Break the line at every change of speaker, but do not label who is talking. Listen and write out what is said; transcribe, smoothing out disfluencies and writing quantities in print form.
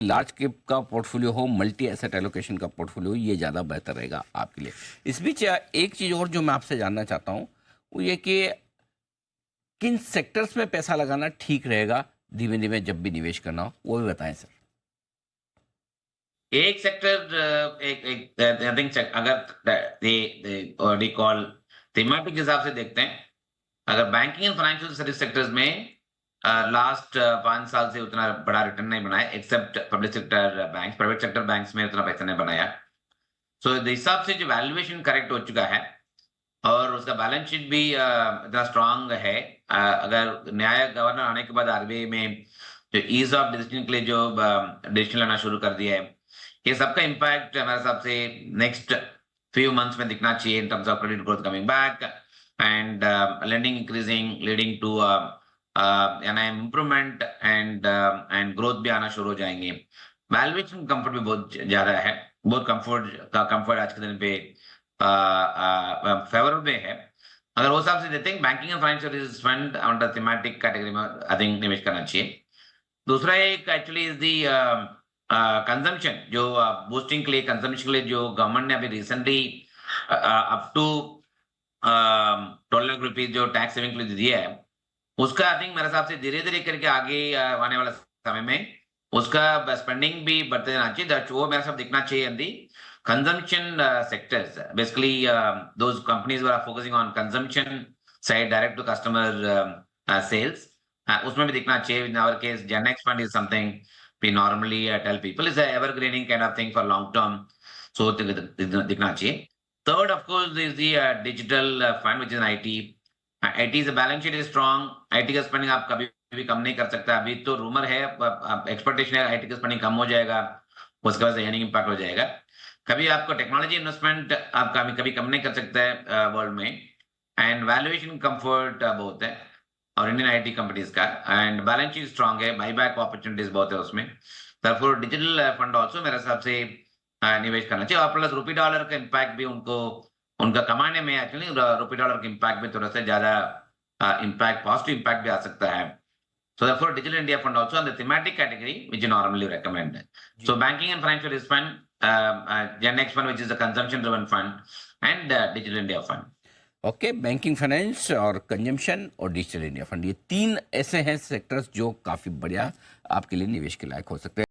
Large cap का portfolio हो, multi asset allocation का पोर्टफोलियो, ये ज़्यादा बेहतर रहेगा आपके लिए। इस बीच एक चीज़ और जो मैं आपसे जानना चाहता हूँ वो ये कि किन सेक्टर्स में पैसा लगाना ठीक रहेगा धीमे धीमे जब भी निवेश करना हो, वो भी बताएं सर।
एक सेक्टर एक एक आई थिंक अगर दे कॉल थीमेटिक हिसाब से देखते हैं, अगर banking and financial service sectors में लास्ट 5 साल से उतना बड़ा रिटर्न नहीं बनाया, except public sector bank, private sector banks में उतना पैसा नहीं बनाया। सो इस हिसाब से जो वैल्यूएशन करेक्ट हो चुका है और उसका बैलेंस शीट भी इतना स्ट्रांग है। अगर नया गवर्नर आने के बाद आरबीआई में जो ईज ऑफ डिसीजन के लिए जो डिसीजन लेना शुरू कर दिया है, ये सबका इम्पैक्ट हमारे हिसाब से नेक्स्ट फ्यू मंथ्स में दिखना चाहिए in terms of credit growth coming back and lending increasing leading to an improvement and growth भी आना शुरू हो जाएंगे। वैल्यूएशन कंफर्ट भी बहुत ज्यादा है, बहुत कंफर्ट आज के दिन पे फेवरेबल में है। अगर वो हिसाब से देते हैं banking and financial services fund under thematic category में आई थिंक निवेश करना चाहिए। दूसरा एक एक्चुअली इज दी कंजम्पशन, जो बूस्टिंग के लिए कंजम्पशन के लिए जो गवर्नमेंट ने अभी recently up to 12 lakh rupees जो टैक्स सेविंग के लिए दिया है, उसका आई थिंक मेरे हिसाब से धीरे धीरे करके आगे आने वाला समय में उसका स्पेंडिंग भी बढ़ते जाना चाहिए। वो मेरे साथ दिखना चाहिए इन दी consumption sectors. Basically, those companies were focusing on consumption side, direct to customer sales. उसमें भी दिखना चाहिए। In our case, Gen X fund is something we normally tell people is a evergreening kind of thing for long term. So दिखना चाहिए। Third, of course, is the digital fund, which is an IT. IT is a balance sheet is strong. IT का spending आप कभी भी कम नहीं कर सकता। अभी तो रूमर है, एक्सपेक्टेशन है IT का स्पेंडिंग कम हो जाएगा, उसके बाद अर्निंग इम्पैक्ट हो जाएगा। कभी आपको टेक्नोलॉजी इन्वेस्टमेंट आपका कभी कम नहीं कर सकता है वर्ल्ड में। एंड वैल्यूएशन कंफर्ट बहुत है और इंडियन आईटी कंपनीज का, एंड बैलेंस शीट स्ट्रांग है, बाईबैक अपॉर्चुनिटीज बहुत है उसमें। तब डिजिटल फंड ऑल्सो मेरे हिसाब से निवेश करना चाहिए। और प्लस रुपी डॉलर का इम्पैक्ट भी उनको उनका कमाने में एक्चुअली रुपी डॉलर का इम्पैक्ट भी थोड़ा सा ज्यादा इम्पैक्ट पॉजिटिव इम्पैक्ट भी आ सकता है। So therefore, Digital India Fund also on the thematic category, which you normally recommend. So banking and financial risk fund, Gen X fund, which is a consumption-driven fund, and Digital India Fund.
Okay, banking finance और consumption और digital India fund, ये तीन ऐसे हैं sectors जो काफ़ी बढ़िया आपके लिए निवेश के लायक हो सकते हैं।